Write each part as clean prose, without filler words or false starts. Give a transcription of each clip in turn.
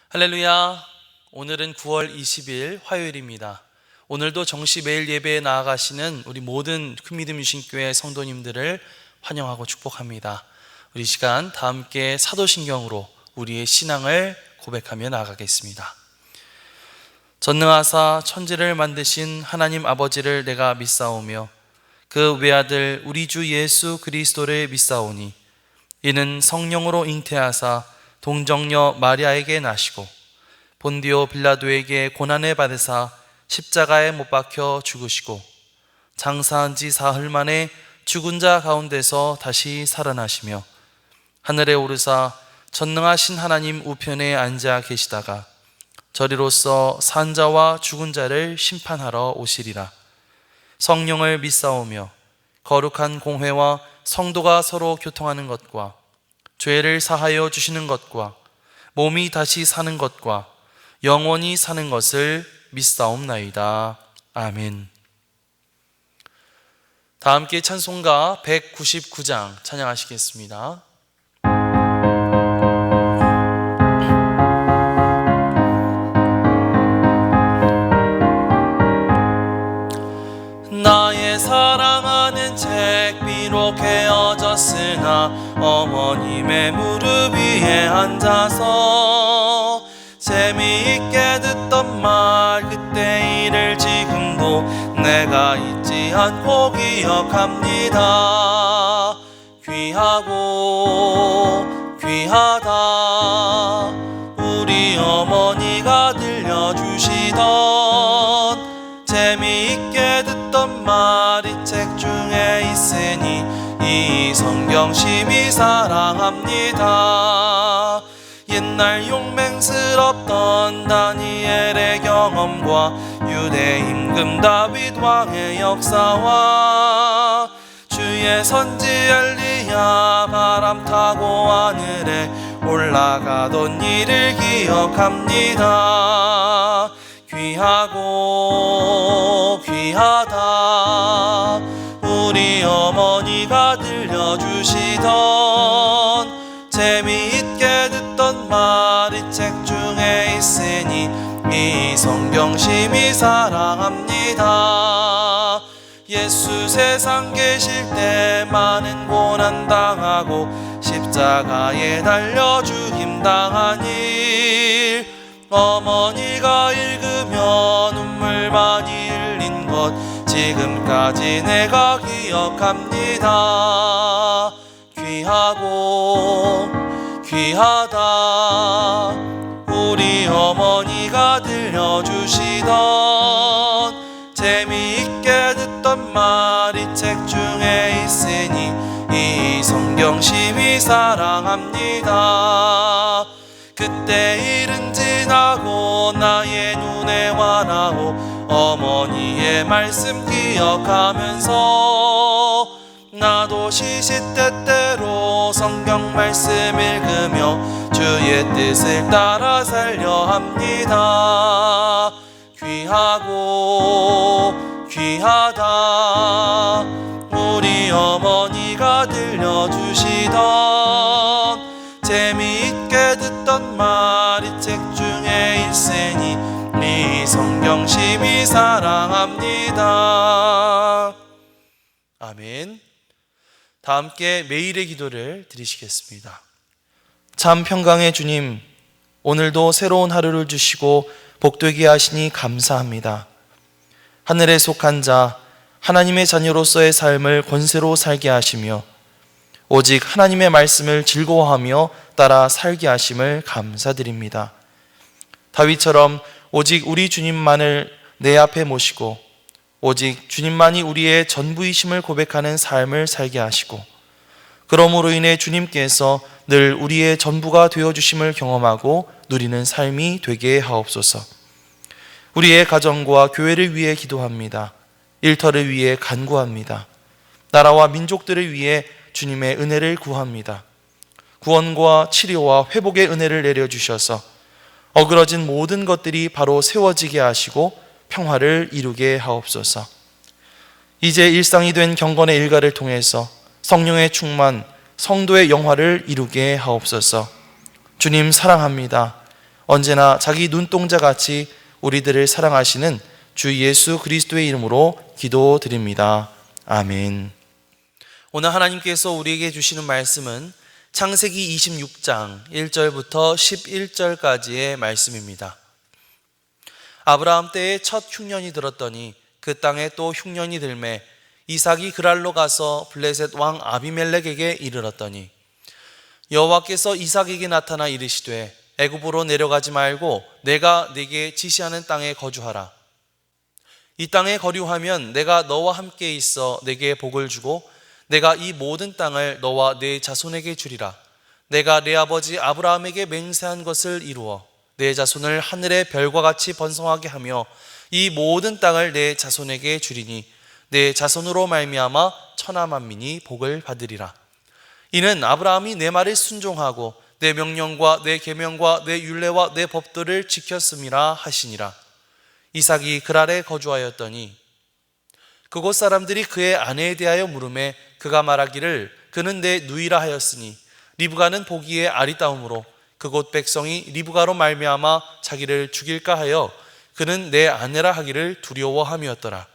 할렐루야. 오늘은 9월 20일 화요일입니다. 오늘도 정시 매일 예배에 나아가시는 우리 모든 큰믿음 유신교회 성도님들을 환영하고 축복합니다. 우리 시간 다 함께 사도신경으로 우리의 신앙을 고백하며 나아가겠습니다. 전능하사 천지를 만드신 하나님 아버지를 내가 믿사오며 그 외아들 우리 주 예수 그리스도를 믿사오니 이는 성령으로 잉태하사 동정녀 마리아에게 나시고 본디오 빌라도에게 고난을 받으사 십자가에 못 박혀 죽으시고 장사한 지 사흘 만에 죽은 자 가운데서 다시 살아나시며 하늘에 오르사 전능하신 하나님 우편에 앉아 계시다가 저리로서 산 자와 죽은 자를 심판하러 오시리라. 성령을 믿사오며 거룩한 공회와 성도가 서로 교통하는 것과 죄를 사하여 주시는 것과 몸이 다시 사는 것과 영원히 사는 것을 믿사옵나이다. 아멘. 다 함께 찬송가 199장 찬양하시겠습니다. 나의 사랑하는 책 비록 헤어졌으나 어머님의 무릎 위에 앉아서 재미있게 듣던 말 그때 일을 지금도 내가 잊지 않고 기억합니다. 귀하고 귀하다 우리 어머니가 들려주시던 재미있게 듣던 말이 책 중에 있으니 이 성경 심히 사랑합니다. 옛날 용맹스럽던 다니엘의 경험과 유대 임금 다윗 왕의 역사와 주의 선지 엘리야 바람 타고 하늘에 올라가던 일을 기억합니다. 귀하고 귀하다 우리 어머니가 들려주시던 재미있게 듣던 말이 책 중에 있으니 이 성경 심히 사랑합니다. 예수 세상 계실 때 많은 고난 당하고 십자가에 달려 죽임 당한 일 어머니가 읽으며 눈물 많이 흘린 것 지금까지 내가 기억합니다. 귀하고 귀하다 우리 어머니가 들려주시던 재미있게 듣던 말이 책 중에 있으니 이 성경 심히 사랑합니다. 그때 일은 지나고 나의 눈에 환하고 어머니의 말씀 기억하면서 나도 시시때때로 성경 말씀 읽으며 주의 뜻을 따라 살려 합니다. 귀하고 귀하다 우리 어머니가 들려주시던 재미있게 듣던 말이 책 중에 있으니 이 성경 심히 사랑합니다. 아멘. 다 함께 매일의 기도를 드리시겠습니다. 참 평강의 주님, 오늘도 새로운 하루를 주시고 복되게 하시니 감사합니다. 하늘에 속한 자, 하나님의 자녀로서의 삶을 권세로 살게 하시며 오직 하나님의 말씀을 즐거워하며 따라 살게 하심을 감사드립니다. 다윗처럼 오직 우리 주님만을 내 앞에 모시고 오직 주님만이 우리의 전부이심을 고백하는 삶을 살게 하시고 그러므로 인해 주님께서 늘 우리의 전부가 되어주심을 경험하고 누리는 삶이 되게 하옵소서. 우리의 가정과 교회를 위해 기도합니다. 일터를 위해 간구합니다. 나라와 민족들을 위해 주님의 은혜를 구합니다. 구원과 치료와 회복의 은혜를 내려주셔서 어그러진 모든 것들이 바로 세워지게 하시고 평화를 이루게 하옵소서. 이제 일상이 된 경건의 일가를 통해서 성령의 충만, 성도의 영화를 이루게 하옵소서. 주님 사랑합니다. 언제나 자기 눈동자같이 우리들을 사랑하시는 주 예수 그리스도의 이름으로 기도드립니다. 아멘. 오늘 하나님께서 우리에게 주시는 말씀은 창세기 26장 1절부터 11절까지의 말씀입니다. 아브라함 때에 첫 흉년이 들었더니 그 땅에 또 흉년이 들매 이삭이 그랄로 가서 블레셋 왕 아비멜렉에게 이르렀더니 여호와께서 이삭에게 나타나 이르시되 애굽으로 내려가지 말고 내가 네게 지시하는 땅에 거주하라. 이 땅에 거류하면 내가 너와 함께 있어 네게 복을 주고 내가 이 모든 땅을 너와 네 자손에게 주리라. 내가 네 아버지 아브라함에게 맹세한 것을 이루어 네 자손을 하늘의 별과 같이 번성하게 하며 이 모든 땅을 네 자손에게 주리니 네 자손으로 말미암아 천하 만민이 복을 받으리라. 이는 아브라함이 내 말을 순종하고 내 명령과 내 계명과 내 율례와 내 법도를 지켰음이라 하시니라. 이삭이 그랄에 거주하였더니 그곳 사람들이 그의 아내에 대하여 물으매 그가 말하기를 그는 내 누이라 하였으니 리브가는 보기에 아리따움으로 그곳 백성이 리브가로 말미암아 자기를 죽일까 하여 그는 내 아내라 하기를 두려워함이었더라.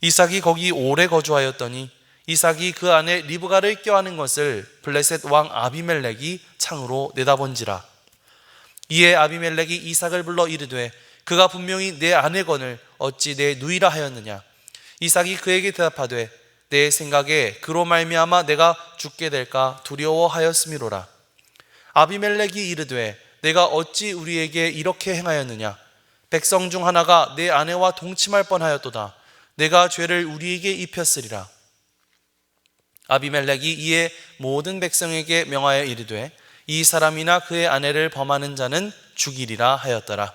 이삭이 거기 오래 거주하였더니 이삭이 그 아내 리브가를 껴안은 것을 블레셋 왕 아비멜렉이 창으로 내다본지라. 이에 아비멜렉이 이삭을 불러 이르되 그가 분명히 내 아내거늘 어찌 내 누이라 하였느냐. 이삭이 그에게 대답하되 내 생각에 그로 말미암아 내가 죽게 될까 두려워하였음이로라. 아비멜렉이 이르되 내가 어찌 우리에게 이렇게 행하였느냐. 백성 중 하나가 내 아내와 동침할 뻔하였도다. 내가 죄를 우리에게 입혔으리라. 아비멜렉이 이에 모든 백성에게 명하여 이르되 이 사람이나 그의 아내를 범하는 자는 죽이리라 하였더라.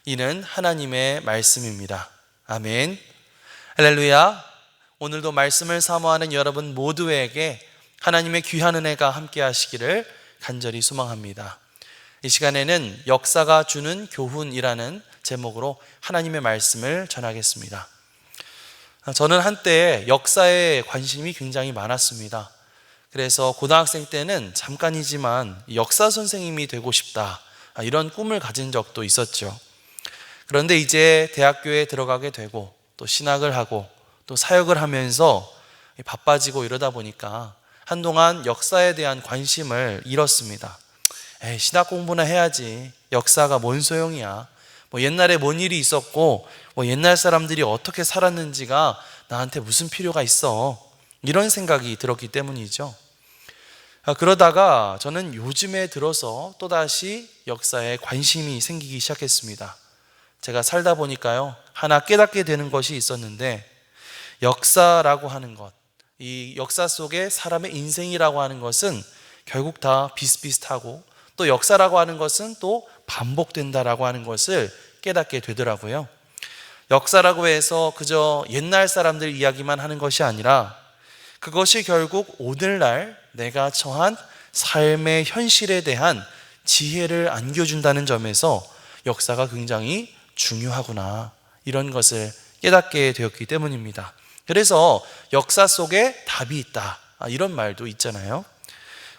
이는 하나님의 말씀입니다. 아멘. 할렐루야. 오늘도 말씀을 사모하는 여러분 모두에게 하나님의 귀한 은혜가 함께 하시기를 간절히 소망합니다. 이 시간에는 역사가 주는 교훈이라는 제목으로 하나님의 말씀을 전하겠습니다. 저는 한때 역사에 관심이 굉장히 많았습니다. 그래서 고등학생 때는 잠깐이지만 역사 선생님이 되고 싶다, 이런 꿈을 가진 적도 있었죠. 그런데 이제 대학교에 들어가게 되고 또 신학을 하고 또 사역을 하면서 바빠지고 이러다 보니까 한동안 역사에 대한 관심을 잃었습니다. 신학 공부나 해야지, 역사가 뭔 소용이야, 옛날에 뭔 일이 있었고 옛날 사람들이 어떻게 살았는지가 나한테 무슨 필요가 있어, 이런 생각이 들었기 때문이죠. 그러다가 저는 요즘에 들어서 또다시 역사에 관심이 생기기 시작했습니다. 제가 살다 보니까요, 하나 깨닫게 되는 것이 있었는데, 역사라고 하는 것, 이 역사 속에 사람의 인생이라고 하는 것은 결국 다 비슷비슷하고, 또 역사라고 하는 것은 또 반복된다라고 하는 것을 깨닫게 되더라고요. 역사라고 해서 그저 옛날 사람들 이야기만 하는 것이 아니라 그것이 결국 오늘날 내가 처한 삶의 현실에 대한 지혜를 안겨준다는 점에서 역사가 굉장히 중요하구나, 이런 것을 깨닫게 되었기 때문입니다. 그래서 역사 속에 답이 있다, 이런 말도 있잖아요.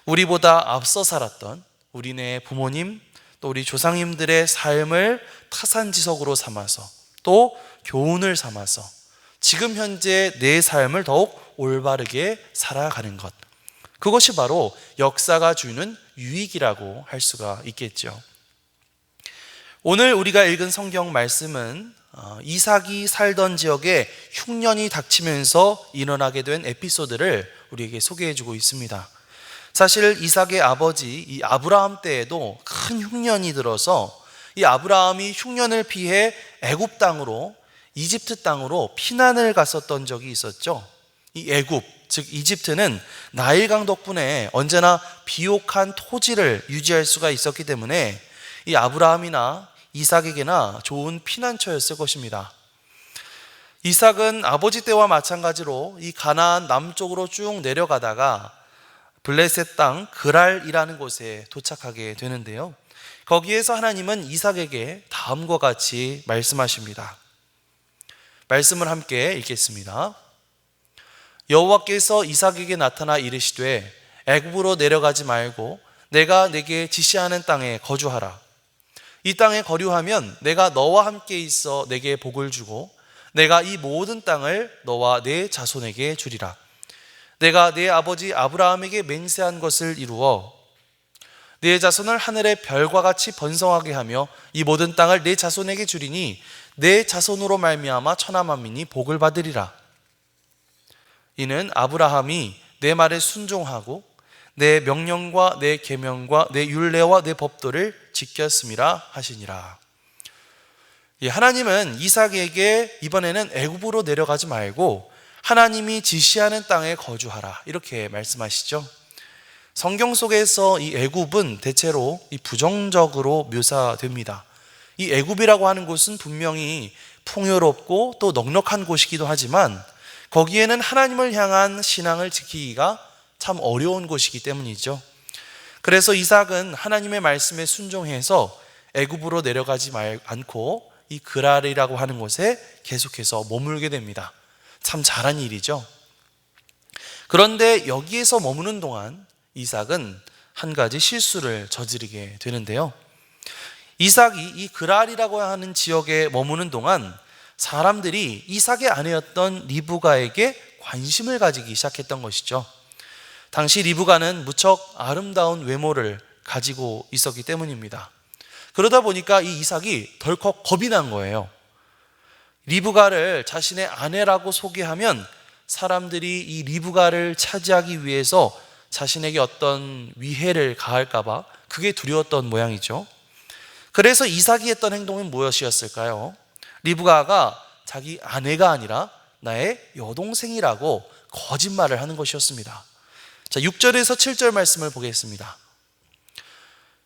우리보다 앞서 살았던 우리네 부모님 또 우리 조상님들의 삶을 타산지석으로 삼아서 또 교훈을 삼아서 지금 현재 내 삶을 더욱 올바르게 살아가는 것, 그것이 바로 역사가 주는 유익이라고 할 수가 있겠죠. 오늘 우리가 읽은 성경 말씀은 이삭이 살던 지역에 흉년이 닥치면서 일어나게 된 에피소드를 우리에게 소개해주고 있습니다. 사실 이삭의 아버지 이 아브라함 때에도 큰 흉년이 들어서 이 아브라함이 흉년을 피해 애굽 땅으로, 이집트 땅으로 피난을 갔었던 적이 있었죠. 이 애굽, 즉 이집트는 나일강 덕분에 언제나 비옥한 토지를 유지할 수가 있었기 때문에 이 아브라함이나 이삭에게나 좋은 피난처였을 것입니다. 이삭은 아버지 때와 마찬가지로 이 가나안 남쪽으로 쭉 내려가다가 블레셋 땅 그랄이라는 곳에 도착하게 되는데요, 거기에서 하나님은 이삭에게 다음과 같이 말씀하십니다. 말씀을 함께 읽겠습니다. 여호와께서 이삭에게 나타나 이르시되 애굽으로 내려가지 말고 내가 네게 지시하는 땅에 거주하라. 이 땅에 거류하면 내가 너와 함께 있어 내게 복을 주고 내가 이 모든 땅을 너와 내 자손에게 주리라. 내가 내 아버지 아브라함에게 맹세한 것을 이루어 내 자손을 하늘의 별과 같이 번성하게 하며 이 모든 땅을 내 자손에게 주리니 내 자손으로 말미암아 천하 만민이 복을 받으리라. 이는 아브라함이 내 말에 순종하고 내 명령과 내 계명과 내 율례와 내 법도를 지켰음이라 하시니라. 하나님은 이삭에게 이번에는 애굽으로 내려가지 말고 하나님이 지시하는 땅에 거주하라 이렇게 말씀하시죠. 성경 속에서 이 애굽은 대체로 이 부정적으로 묘사됩니다. 이 애굽이라고 하는 곳은 분명히 풍요롭고 또 넉넉한 곳이기도 하지만 거기에는 하나님을 향한 신앙을 지키기가 참 어려운 곳이기 때문이죠. 그래서 이삭은 하나님의 말씀에 순종해서 애굽으로 내려가지 않고 이 그랄이라고 하는 곳에 계속해서 머물게 됩니다. 참 잘한 일이죠. 그런데 여기에서 머무는 동안 이삭은 한 가지 실수를 저지르게 되는데요. 이삭이 이 그랄이라고 하는 지역에 머무는 동안 사람들이 이삭의 아내였던 리브가에게 관심을 가지기 시작했던 것이죠. 당시 리브가는 무척 아름다운 외모를 가지고 있었기 때문입니다. 그러다 보니까 이 이삭이 덜컥 겁이 난 거예요. 리브가를 자신의 아내라고 소개하면 사람들이 이 리브가를 차지하기 위해서 자신에게 어떤 위해를 가할까 봐 그게 두려웠던 모양이죠. 그래서 이삭이 했던 행동은 무엇이었을까요? 리브가가 자기 아내가 아니라 나의 여동생이라고 거짓말을 하는 것이었습니다. 자, 6절에서 7절 말씀을 보겠습니다.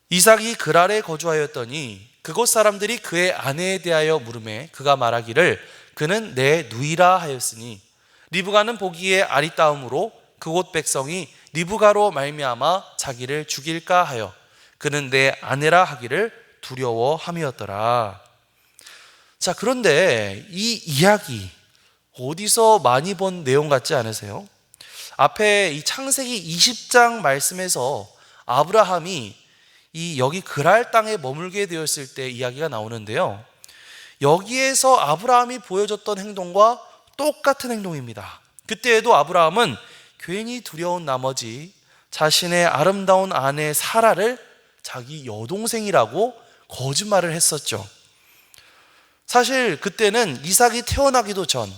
이삭이 그랄에 거주하였더니 그곳 사람들이 그의 아내에 대하여 물으매 그가 말하기를 그는 내 누이라 하였으니 리브가는 보기에 아리따움으로 그곳 백성이 리브가로 말미암아 자기를 죽일까 하여 그는 내 아내라 하기를 두려워함이었더라. 자, 그런데 이 이야기 어디서 많이 본 내용 같지 않으세요? 앞에 이 창세기 20장 말씀에서 아브라함이 여기 그랄 땅에 머물게 되었을 때 이야기가 나오는데요. 여기에서 아브라함이 보여줬던 행동과 똑같은 행동입니다. 그때에도 아브라함은 괜히 두려운 나머지 자신의 아름다운 아내 사라를 자기 여동생이라고 거짓말을 했었죠. 사실 그때는 이삭이 태어나기도 전,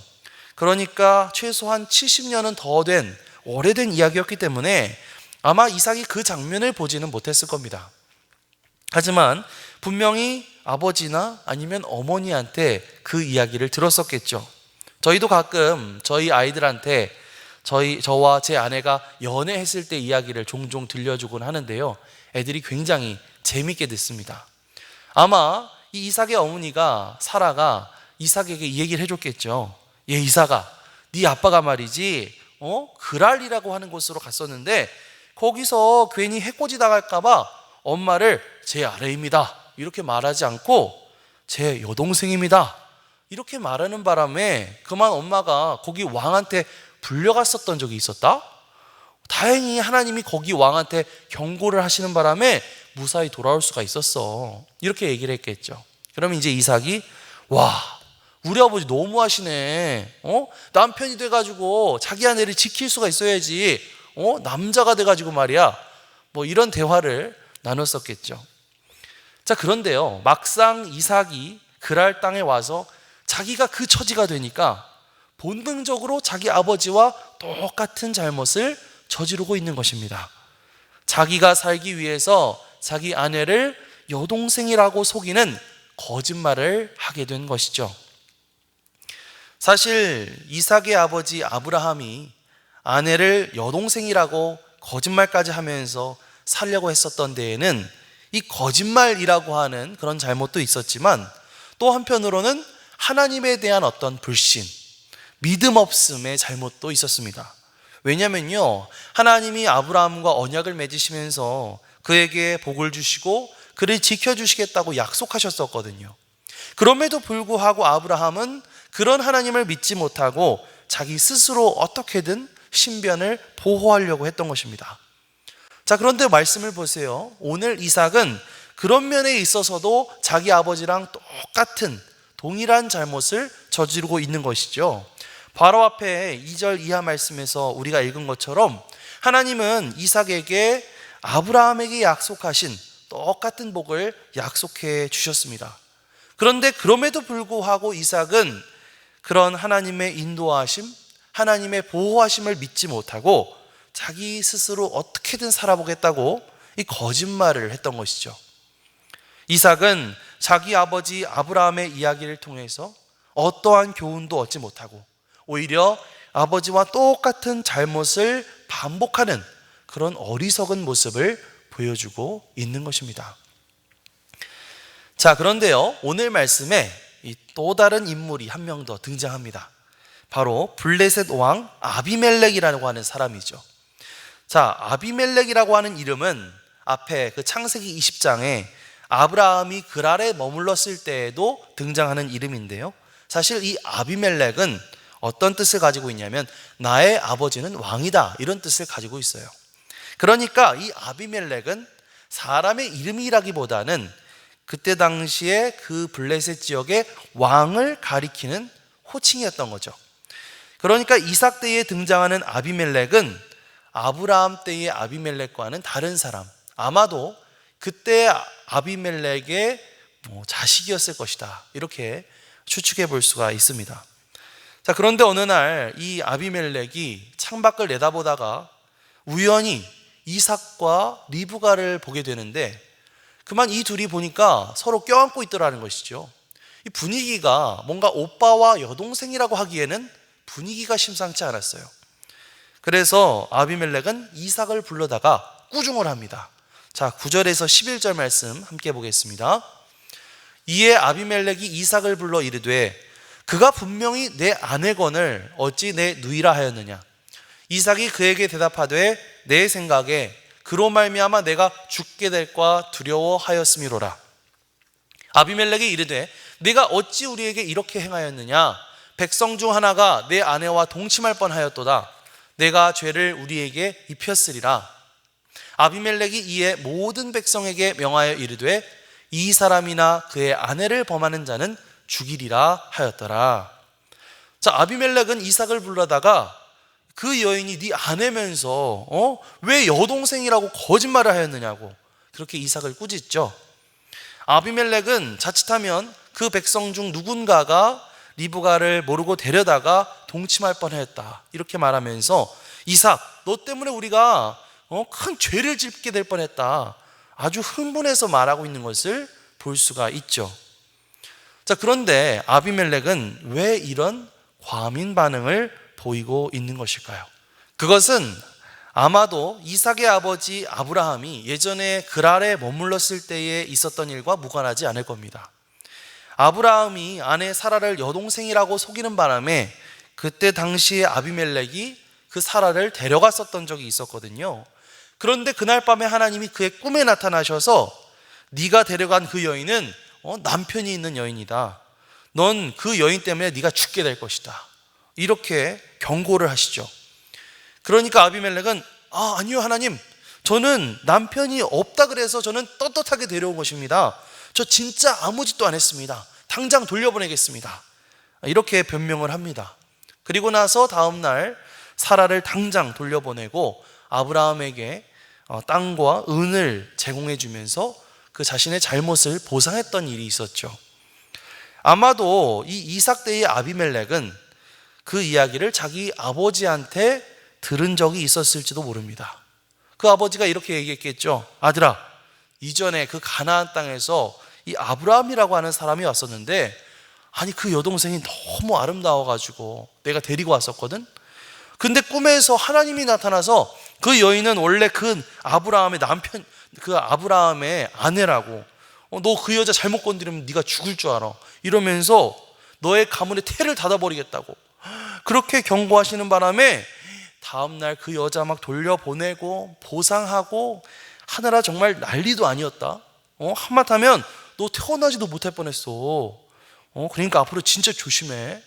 그러니까 최소한 70년은 더 된 오래된 이야기였기 때문에 아마 이삭이 그 장면을 보지는 못했을 겁니다. 하지만 분명히 아버지나 아니면 어머니한테 그 이야기를 들었었겠죠. 저희도 가끔 저희 아이들한테 저와 제 아내가 연애했을 때 이야기를 종종 들려주곤 하는데요. 애들이 굉장히 재밌게 듣습니다. 아마 이 이삭의 어머니가 사라가 이삭에게 이 얘기를 해줬겠죠. 얘 이삭아, 네 아빠가 말이지 그랄이라고 하는 곳으로 갔었는데 거기서 괜히 해코지 당할까 봐 엄마를 제 아내입니다 이렇게 말하지 않고 제 여동생입니다 이렇게 말하는 바람에 그만 엄마가 거기 왕한테 불려갔었던 적이 있었다. 다행히 하나님이 거기 왕한테 경고를 하시는 바람에 무사히 돌아올 수가 있었어 이렇게 얘기를 했겠죠. 그러면 이제 이삭이 와, 우리 아버지 너무하시네. 남편이 돼가지고 자기 아내를 지킬 수가 있어야지. 남자가 돼가지고 말이야. 뭐 이런 대화를 나눴었겠죠. 자, 그런데요, 막상 이삭이 그랄 땅에 와서 자기가 그 처지가 되니까 본능적으로 자기 아버지와 똑같은 잘못을 저지르고 있는 것입니다. 자기가 살기 위해서 자기 아내를 여동생이라고 속이는 거짓말을 하게 된 것이죠. 사실 이삭의 아버지 아브라함이 아내를 여동생이라고 거짓말까지 하면서 살려고 했었던 데에는 이 거짓말이라고 하는 그런 잘못도 있었지만 또 한편으로는 하나님에 대한 어떤 불신, 믿음 없음의 잘못도 있었습니다. 왜냐면요, 하나님이 아브라함과 언약을 맺으시면서 그에게 복을 주시고 그를 지켜주시겠다고 약속하셨었거든요. 그럼에도 불구하고 아브라함은 그런 하나님을 믿지 못하고 자기 스스로 어떻게든 신변을 보호하려고 했던 것입니다. 자, 그런데 말씀을 보세요. 오늘 이삭은 그런 면에 있어서도 자기 아버지랑 똑같은 동일한 잘못을 저지르고 있는 것이죠. 바로 앞에 2절 이하 말씀에서 우리가 읽은 것처럼 하나님은 이삭에게 아브라함에게 약속하신 똑같은 복을 약속해 주셨습니다. 그런데 그럼에도 불구하고 이삭은 그런 하나님의 인도하심, 하나님의 보호하심을 믿지 못하고 자기 스스로 어떻게든 살아보겠다고 이 거짓말을 했던 것이죠. 이삭은 자기 아버지 아브라함의 이야기를 통해서 어떠한 교훈도 얻지 못하고 오히려 아버지와 똑같은 잘못을 반복하는 그런 어리석은 모습을 보여주고 있는 것입니다. 자, 그런데요, 오늘 말씀에 또 다른 인물이 한 명 더 등장합니다. 바로 블레셋 왕 아비멜렉이라고 하는 사람이죠. 자, 아비멜렉이라고 하는 이름은 앞에 그 창세기 20장에 아브라함이 그랄에 머물렀을 때에도 등장하는 이름인데요, 사실 이 아비멜렉은 어떤 뜻을 가지고 있냐면 나의 아버지는 왕이다, 이런 뜻을 가지고 있어요. 그러니까 이 아비멜렉은 사람의 이름이라기보다는 그때 당시에 그 블레셋 지역의 왕을 가리키는 호칭이었던 거죠. 그러니까 이삭 때에 등장하는 아비멜렉은 아브라함 때의 아비멜렉과는 다른 사람, 아마도 그때 아비멜렉의 자식이었을 것이다, 이렇게 추측해 볼 수가 있습니다. 자, 그런데 어느 날 이 아비멜렉이 창밖을 내다보다가 우연히 이삭과 리브가를 보게 되는데 그만 이 둘이 보니까 서로 껴안고 있더라는 것이죠. 이 분위기가 뭔가 오빠와 여동생이라고 하기에는 분위기가 심상치 않았어요. 그래서 아비멜렉은 이삭을 불러다가 꾸중을 합니다. 자, 9절에서 11절 말씀 함께 보겠습니다. 이에 아비멜렉이 이삭을 불러 이르되 그가 분명히 내 아내거늘 어찌 내 누이라 하였느냐. 이삭이 그에게 대답하되 내 생각에 그로 말미암아 내가 죽게 될까 두려워하였음이로라. 아비멜렉이 이르되 네가 어찌 우리에게 이렇게 행하였느냐. 백성 중 하나가 내 아내와 동침할 뻔하였도다. 내가 죄를 우리에게 입혔으리라. 아비멜렉이 이에 모든 백성에게 명하여 이르되 이 사람이나 그의 아내를 범하는 자는 죽이리라 하였더라. 자, 아비멜렉은 이삭을 불러다가 그 여인이 네 아내면서 왜 여동생이라고 거짓말을 하였느냐고 그렇게 이삭을 꾸짖죠. 아비멜렉은 자칫하면 그 백성 중 누군가가 리브가를 모르고 데려다가 동침할 뻔했다, 이렇게 말하면서 이삭, 너 때문에 우리가 큰 죄를 짓게 될 뻔했다, 아주 흥분해서 말하고 있는 것을 볼 수가 있죠. 자, 그런데 아비멜렉은 왜 이런 과민 반응을 보이고 있는 것일까요? 그것은 아마도 이삭의 아버지 아브라함이 예전에 그랄에 머물렀을 때에 있었던 일과 무관하지 않을 겁니다. 아브라함이 아내 사라를 여동생이라고 속이는 바람에 그때 당시에 아비멜렉이 그 사라를 데려갔었던 적이 있었거든요. 그런데 그날 밤에 하나님이 그의 꿈에 나타나셔서 네가 데려간 그 여인은 남편이 있는 여인이다. 넌 그 여인 때문에 네가 죽게 될 것이다, 이렇게 경고를 하시죠. 그러니까 아비멜렉은 아니요 하나님, 저는 남편이 없다 그래서 저는 떳떳하게 데려온 것입니다. 저 진짜 아무 짓도 안 했습니다. 당장 돌려보내겠습니다, 이렇게 변명을 합니다. 그리고 나서 다음날 사라를 당장 돌려보내고 아브라함에게 땅과 은을 제공해 주면서 그 자신의 잘못을 보상했던 일이 있었죠. 아마도 이 이삭 때의 아비멜렉은 그 이야기를 자기 아버지한테 들은 적이 있었을지도 모릅니다. 그 아버지가 이렇게 얘기했겠죠. 아들아, 이전에 그 가나안 땅에서 이 아브라함이라고 하는 사람이 왔었는데 아니 그 여동생이 너무 아름다워가지고 내가 데리고 왔었거든. 근데 꿈에서 하나님이 나타나서 그 여인은 원래 그 아브라함의 남편, 그 아브라함의 아내라고, 너 그 여자 잘못 건드리면 네가 죽을 줄 알아, 이러면서 너의 가문에 태를 닫아버리겠다고 그렇게 경고하시는 바람에 다음날 그 여자 막 돌려보내고 보상하고 하느라 정말 난리도 아니었다. 한마디하면 너 태어나지도 못할 뻔했어. 그러니까 앞으로 진짜 조심해,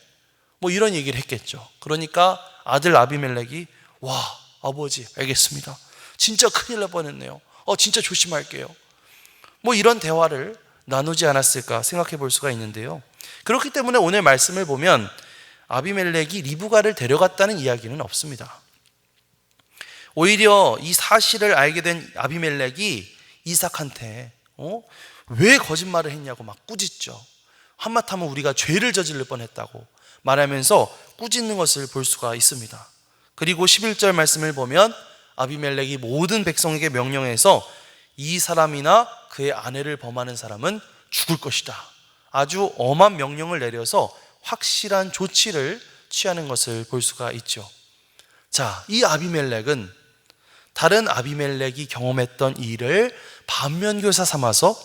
뭐 이런 얘기를 했겠죠. 그러니까 아들 아비멜렉이 와 아버지 알겠습니다, 진짜 큰일 날 뻔했네요. 진짜 조심할게요. 이런 대화를 나누지 않았을까 생각해 볼 수가 있는데요. 그렇기 때문에 오늘 말씀을 보면 아비멜렉이 리브가를 데려갔다는 이야기는 없습니다. 오히려 이 사실을 알게 된 아비멜렉이 이삭한테 왜 거짓말을 했냐고 막 꾸짖죠. 한마디하면 우리가 죄를 저지를 뻔했다고 말하면서 꾸짖는 것을 볼 수가 있습니다. 그리고 11절 말씀을 보면 아비멜렉이 모든 백성에게 명령해서 이 사람이나 그의 아내를 범하는 사람은 죽을 것이다. 아주 엄한 명령을 내려서 확실한 조치를 취하는 것을 볼 수가 있죠. 자, 이 아비멜렉은 다른 아비멜렉이 경험했던 일을 반면교사 삼아서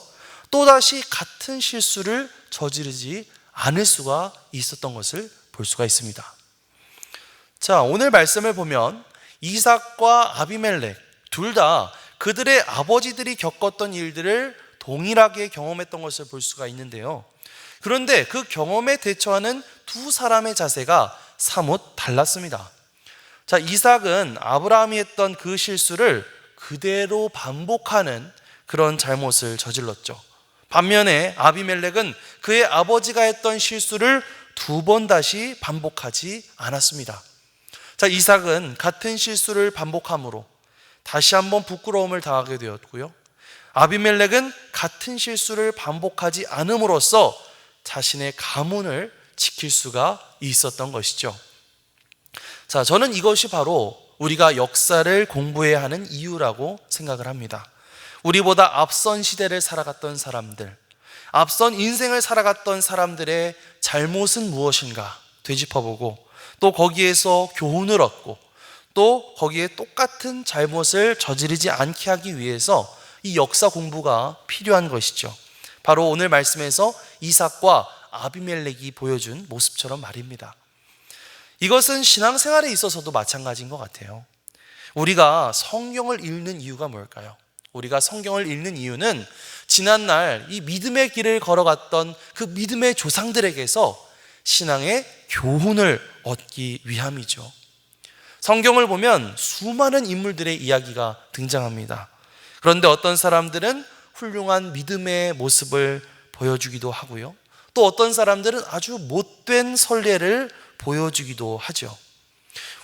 또다시 같은 실수를 저지르지 않을 수가 있었던 것을 볼 수가 있습니다. 자, 오늘 말씀을 보면 이삭과 아비멜렉 둘 다 그들의 아버지들이 겪었던 일들을 동일하게 경험했던 것을 볼 수가 있는데요. 그런데 그 경험에 대처하는 두 사람의 자세가 사뭇 달랐습니다. 자, 이삭은 아브라함이 했던 그 실수를 그대로 반복하는 그런 잘못을 저질렀죠. 반면에 아비멜렉은 그의 아버지가 했던 실수를 두 번 다시 반복하지 않았습니다. 자, 이삭은 같은 실수를 반복함으로 다시 한번 부끄러움을 당하게 되었고요. 아비멜렉은 같은 실수를 반복하지 않음으로써 자신의 가문을 지킬 수가 있었던 것이죠. 자, 저는 이것이 바로 우리가 역사를 공부해야 하는 이유라고 생각을 합니다. 우리보다 앞선 시대를 살아갔던 사람들, 앞선 인생을 살아갔던 사람들의 잘못은 무엇인가 되짚어보고 또 거기에서 교훈을 얻고 또 거기에 똑같은 잘못을 저지르지 않게 하기 위해서 이 역사 공부가 필요한 것이죠. 바로 오늘 말씀에서 이삭과 아비멜렉이 보여준 모습처럼 말입니다. 이것은 신앙생활에 있어서도 마찬가지인 것 같아요. 우리가 성경을 읽는 이유가 뭘까요? 우리가 성경을 읽는 이유는 지난날 이 믿음의 길을 걸어갔던 그 믿음의 조상들에게서 신앙의 교훈을 얻기 위함이죠. 성경을 보면 수많은 인물들의 이야기가 등장합니다. 그런데 어떤 사람들은 훌륭한 믿음의 모습을 보여주기도 하고요. 또 어떤 사람들은 아주 못된 선례를 보여주기도 하죠.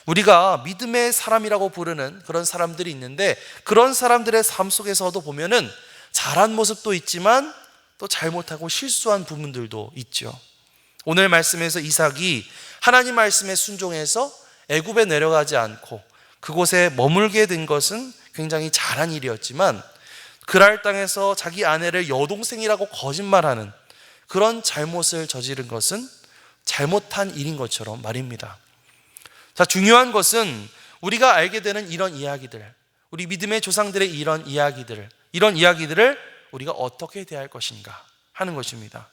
우리가 믿음의 사람이라고 부르는 그런 사람들이 있는데 그런 사람들의 삶 속에서도 보면은 잘한 모습도 있지만 또 잘못하고 실수한 부분들도 있죠. 오늘 말씀에서 이삭이 하나님 말씀에 순종해서 애굽에 내려가지 않고 그곳에 머물게 된 것은 굉장히 잘한 일이었지만 그랄 땅에서 자기 아내를 여동생이라고 거짓말하는 그런 잘못을 저지른 것은 잘못한 일인 것처럼 말입니다. 자, 중요한 것은 우리가 알게 되는 이런 이야기들, 우리 믿음의 조상들의 이런 이야기들을 우리가 어떻게 대할 것인가 하는 것입니다.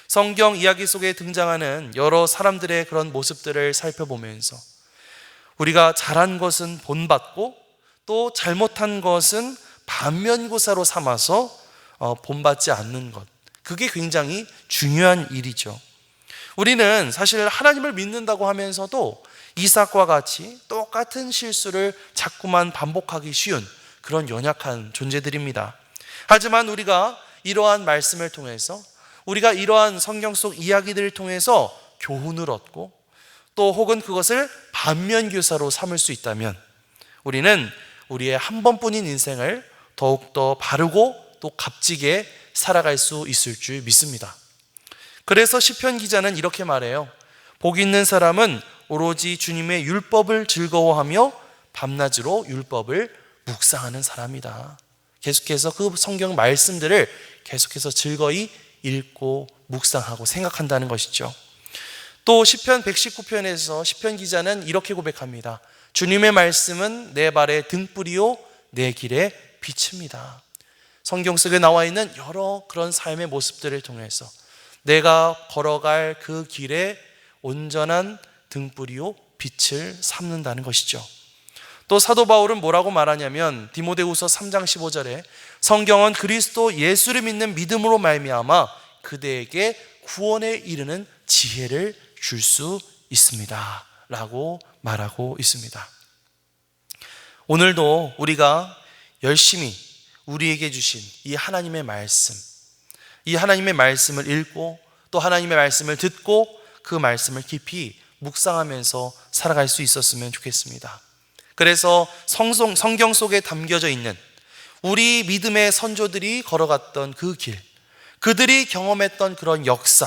성경 이야기 속에 등장하는 여러 사람들의 그런 모습들을 살펴보면서 우리가 잘한 것은 본받고 또 잘못한 것은 반면교사로 삼아서 본받지 않는 것, 그게 굉장히 중요한 일이죠. 우리는 사실 하나님을 믿는다고 하면서도 이삭과 같이 똑같은 실수를 자꾸만 반복하기 쉬운 그런 연약한 존재들입니다. 하지만 우리가 이러한 말씀을 통해서 우리가 이러한 성경 속 이야기들을 통해서 교훈을 얻고 또 혹은 그것을 반면교사로 삼을 수 있다면 우리는 우리의 한 번뿐인 인생을 더욱더 바르고 또 값지게 살아갈 수 있을 줄 믿습니다. 그래서 시편 기자는 이렇게 말해요. 복 있는 사람은 오로지 주님의 율법을 즐거워하며 밤낮으로 율법을 묵상하는 사람이다. 계속해서 그 성경 말씀들을 계속해서 즐거이 읽고 묵상하고 생각한다는 것이죠. 또 시편 119편에서 시편 기자는 이렇게 고백합니다. 주님의 말씀은 내 발의 등불이요 내 길의 빛입니다. 성경 속에 나와 있는 여러 그런 삶의 모습들을 통해서 내가 걸어갈 그 길에 온전한 등불이요 빛을 삼는다는 것이죠. 또 사도 바울은 뭐라고 말하냐면 디모데후서 3장 15절에 성경은 그리스도 예수를 믿는 믿음으로 말미암아 그대에게 구원에 이르는 지혜를 줄 수 있습니다 라고 말하고 있습니다. 오늘도 우리가 열심히 우리에게 주신 이 하나님의 말씀, 이 하나님의 말씀을 읽고 또 하나님의 말씀을 듣고 그 말씀을 깊이 묵상하면서 살아갈 수 있었으면 좋겠습니다. 그래서 성경 속에 담겨져 있는 우리 믿음의 선조들이 걸어갔던 그 길, 그들이 경험했던 그런 역사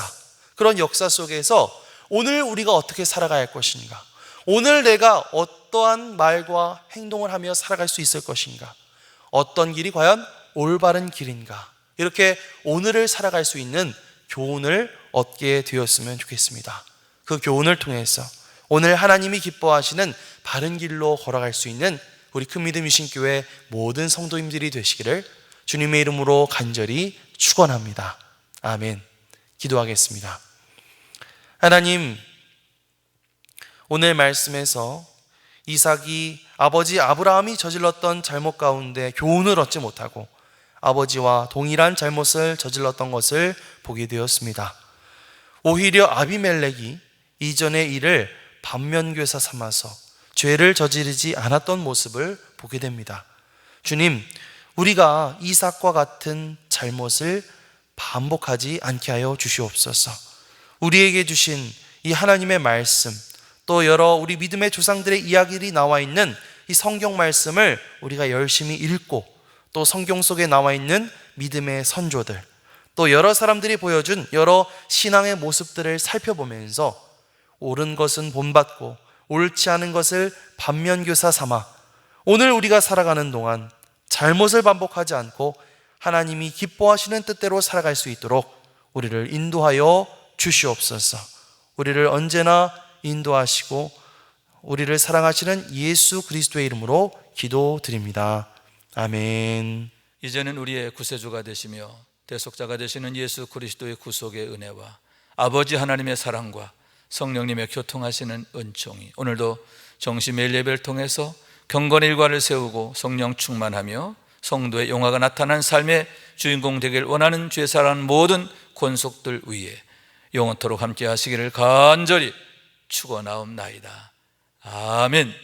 속에서 오늘 우리가 어떻게 살아가야 할 것인가, 오늘 내가 어떠한 말과 행동을 하며 살아갈 수 있을 것인가, 어떤 길이 과연 올바른 길인가, 이렇게 오늘을 살아갈 수 있는 교훈을 얻게 되었으면 좋겠습니다. 그 교훈을 통해서 오늘 하나님이 기뻐하시는 바른 길로 걸어갈 수 있는 우리 큰믿음 유신교회 모든 성도님들이 되시기를 주님의 이름으로 간절히 축원합니다. 아멘. 기도하겠습니다. 하나님, 오늘 말씀에서 이삭이 아버지 아브라함이 저질렀던 잘못 가운데 교훈을 얻지 못하고 아버지와 동일한 잘못을 저질렀던 것을 보게 되었습니다. 오히려 아비멜렉이 이전의 일을 반면교사 삼아서 죄를 저지르지 않았던 모습을 보게 됩니다. 주님, 우리가 이삭과 같은 잘못을 반복하지 않게 하여 주시옵소서. 우리에게 주신 이 하나님의 말씀, 또 여러 우리 믿음의 조상들의 이야기들이 나와 있는 이 성경 말씀을 우리가 열심히 읽고, 또 성경 속에 나와 있는 믿음의 선조들, 또 여러 사람들이 보여준 여러 신앙의 모습들을 살펴보면서 옳은 것은 본받고 옳지 않은 것을 반면교사 삼아 오늘 우리가 살아가는 동안 잘못을 반복하지 않고 하나님이 기뻐하시는 뜻대로 살아갈 수 있도록 우리를 인도하여 주시옵소서. 우리를 언제나 인도하시고 우리를 사랑하시는 예수 그리스도의 이름으로 기도드립니다. 아멘. 이제는 우리의 구세주가 되시며 대속자가 되시는 예수 그리스도의 구속의 은혜와 아버지 하나님의 사랑과 성령님의 교통하시는 은총이 오늘도 정시 매일 예배를 통해서 경건의 일과를 세우고 성령 충만하며 성도의 용화가 나타난 삶의 주인공 되길 원하는 죄 사랑하는 모든 권속들 위에 영원토록 함께 하시기를 간절히 축원하옵나이다. 아멘.